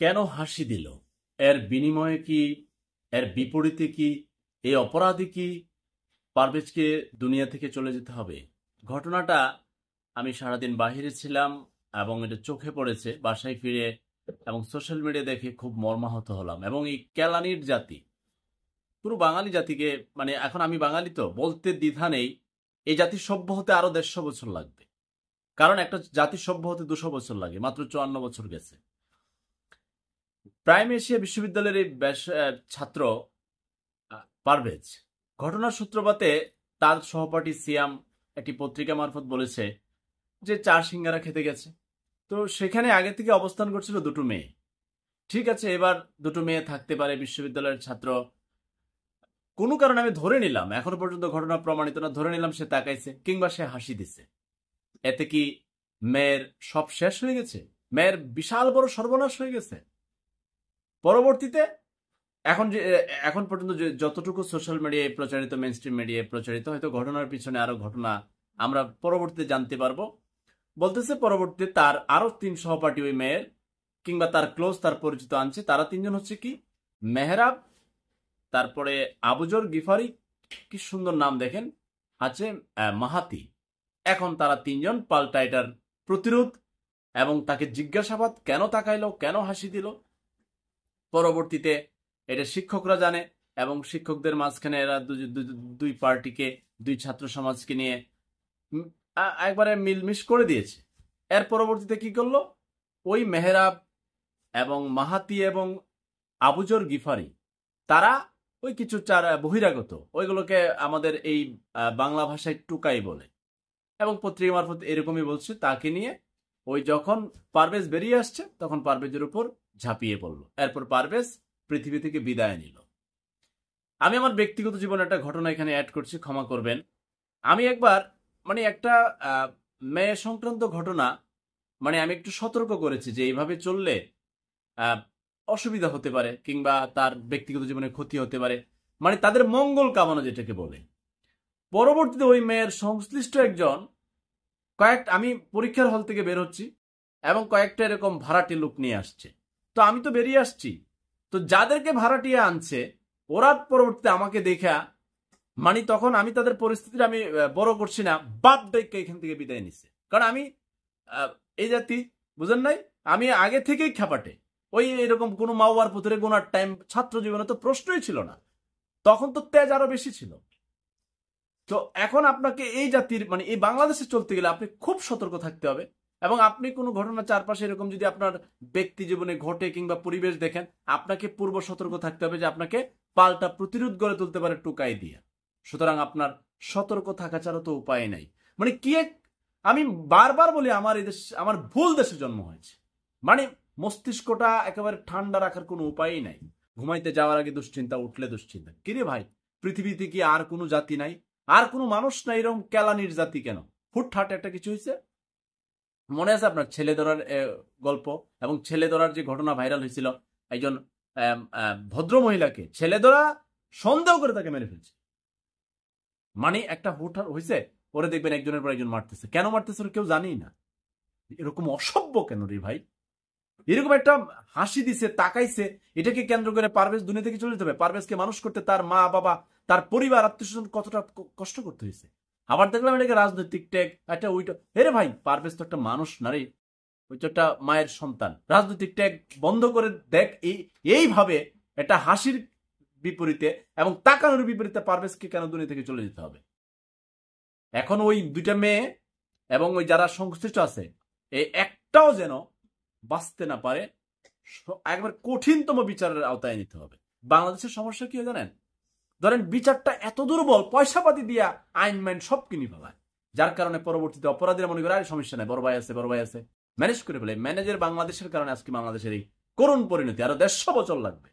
কেন হাসি দিল? এর বিনিময়ে কি, এর বিপরীতে কি, এই অপরাধী কি পারভেজকে দুনিয়া থেকে চলে যেতে হবে? ঘটনাটা আমি সারাদিন বাহিরে ছিলাম এবং এটা চোখে পড়েছে বাসায় ফিরে, এবং সোশ্যাল মিডিয়া দেখে খুব মর্মাহত হলাম। এবং এই কেলানির জাতি, পুরো বাঙালি জাতিকে, মানে এখন আমি বাঙালি তো বলতে দ্বিধা নেই, এই জাতি সভ্য হতে আরো 150 বছর লাগবে। কারণ একটা জাতি সভ্য হতে 200 বছর লাগে, মাত্র 54 বছর গেছে। প্রাইম এশিয়া বিশ্ববিদ্যালয়ের এই ছাত্র পারভেজ, ঘটনার সূত্রপাতে তার সহপাঠী সিয়াম একটি পত্রিকা মারফত বলেছে যে চার সিঙ্গারা খেতে গেছে। তো সেখানে আগে থেকে অবস্থান করছিল দুটো মেয়ে। ঠিক আছে, এবার দুটো মেয়ে থাকতে পারে, বিশ্ববিদ্যালয়ের ছাত্র, কোনো কারণে আমি ধরে নিলাম, এখনো পর্যন্ত ঘটনা প্রমাণিত না, ধরে নিলাম সে তাকাইছে কিংবা সে হাসি দিছে। এতে কি মেয়ের সব শেষ হয়ে গেছে? মেয়ের বিশাল বড় সর্বনাশ হয়ে গেছে। পরবর্তীতে এখন পর্যন্ত যতটুকু সোশ্যাল মিডিয়ায় প্রচারিত, মেইনস্ট্রিম মিডিয়ায় প্রচারিত, হয়তো ঘটনার পিছনে আরো ঘটনা আমরা পরবর্তীতে জানতে পারবো। বলতেছে পরবর্তীতে তার আরো 3 সহপাঠী ওই মেয়ের কিংবা তার ক্লোজ, তার পরিচিত আনছে। তারা 3 জন হচ্ছে কি, মেহরাব, তারপরে আবুজর গিফারি, কি সুন্দর নাম দেখেন, আছে মাহাতি। এখন তারা 3 জন পাল্টা এটার প্রতিরোধ এবং তাকে জিজ্ঞাসাবাদ, কেন তাকাইলো, কেন হাসি দিল। পরবর্তীতে এটা শিক্ষকরা জানে এবং শিক্ষকদের মাঝখানে এরা দুই পার্টিকে, দুই ছাত্র সমাজকে নিয়ে একবারে মিলমিশ করে দিয়েছে। এর পরবর্তীতে কি করলো, ওই মেহরাব এবং মাহাতি এবং আবুজর গিফারি, তারা ওই কিছু বহিরাগত, ওইগুলোকে আমাদের এই বাংলা ভাষায় টুকাই বলে, এবং পত্রিকা মারফত এরকমই বলছে, তাকে নিয়ে ওই যখন পারভেজ বেরিয়ে আসছে তখন পারভেজের উপর ঝাঁপিয়ে পড়লো। এরপর পারভেজ পৃথিবী থেকে বিদায় নিল। আমি আমার ব্যক্তিগত জীবনে একটা ঘটনা এখানে অ্যাড করছি, ক্ষমা করবেন। আমি একবার একটা মেয়ে সংক্রান্ত ঘটনা, আমি একটু সতর্ক করেছি যে এইভাবে চললে অসুবিধা হতে পারে কিংবা তার ব্যক্তিগত জীবনে ক্ষতি হতে পারে, তাদের মঙ্গল কামনা যেটাকে বলে। পরবর্তীতে ওই মেয়ের সংশ্লিষ্ট একজন আমি পরীক্ষার হল থেকে বের হচ্ছি এবং কয়েকটা এরকম ভাড়াটি লোক নিয়ে আসছে। তো আমি তো বেরিয়ে আসছি, তো যাদেরকে ভাড়াটিয়ে আনছে ওরা পরবর্তীতে আমাকে দেখা, তখন আমি তাদের পরিস্থিতিটা আমি বড় করছি না, বাপ ডেকে এখান থেকে বিদায় নিচ্ছে। কারণ আমি এই জাতি, বুঝেন নাই, আমি আগে থেকেই খেপাটে। ওই এরকম কোনো মাওয়ার পুতুরে গোনার টাইম ছাত্র জীবনে তো প্রশ্নই ছিল না, তখন তো তেজ আরো বেশি ছিল। তো এখন আপনাকে এই জাতির এই বাংলাদেশে চলতে গেলে আপনি খুব সতর্ক থাকতে হবে। এবং আপনি কোনো ঘটনা চারপাশে এরকম যদি আপনার ব্যক্তি জীবনে ঘটে কিংবা পরিবেশ দেখেন, আপনাকে পূর্ব সতর্ক থাকতে হবে যে আপনাকে পাল্টা প্রতিরোধ গড়ে তুলতে পারে টুকাই দিয়ে। সুতরাং আপনার সতর্ক থাকা ছাড়া তো উপায় নাই। আমি বারবার বলি, আমার এই দেশ, আমার ভুল দেশে জন্ম হয়েছে। মস্তিষ্কটা একেবারে ঠান্ডা রাখার কোনো উপায়ই নাই। ঘুমাইতে যাওয়ার আগে দুশ্চিন্তা, উঠলে দুশ্চিন্তা। কিরে ভাই, পৃথিবীতে কি আর কোনো জাতি নাই, আর কোনো মানুষ নাই এরকম কেলানির জাতি? কেন হুটহাট একটা কিছু হয়েছে? মনে আছে আপনার ছেলে ধরার গল্প, এবং ছেলে ধরার যে ঘটনা ভাইরাল হয়েছিল, একজন ভদ্র মহিলাকে ছেলে ধরা সন্দেহ করে তাকে মেরে ফেলছে। একটা হুটহাট হয়েছে, ওরে দেখবেন একজনের পর একজন মারতেছে। কেন মারতেছে ওরা কেউ জানেই না। এরকম অসভ্য কেন রে ভাই? এরকম একটা হাসি দিছে, তাকাইছে, এটাকে কেন্দ্র করে পারভেজ দুনিয়া থেকে চলে যেতে হবে। পারভেজকে মানুষ করতে তার মা বাবা, তার পরিবার, আত্মীয় স্বজন কতটা কষ্ট করতে হয়েছে। আবার দেখলাম এটাকে রাজনৈতিক ট্যাগ, একটা ওইটা। হেরে ভাই, পারভেজ তো একটা মানুষ না রে, ওই তো একটা মায়ের সন্তান। রাজনৈতিক ট্যাগ বন্ধ করে দেখ। এইভাবে একটা হাসির বিপরীতে এবং তাকানোর বিপরীতে পারভেজকে কেন দুনিয়া থেকে চলে যেতে হবে? এখন ওই দুইটা মেয়ে এবং ওই যারা সংশ্লিষ্ট আছে, এই একটাও যেন বাঁচতে না পারে, একবার কঠিনতম বিচারের আওতায় নিতে হবে। বাংলাদেশের সমস্যা কি জানেন? ধরেন বিচারটা এত দুর্বল, পয়সাপাতি দিয়া আইন মাইন সব কিনে ফেলায়, যার কারণে পরবর্তীতে অপরাধীরা মনে করে আর সমস্যা নাই, বড় ভাই আছে ম্যানেজ করে ফেলে। ম্যানেজের বাংলাদেশের কারণে আজকে বাংলাদেশের এই করুণ পরিণতি। আরো 150 বছর লাগবে।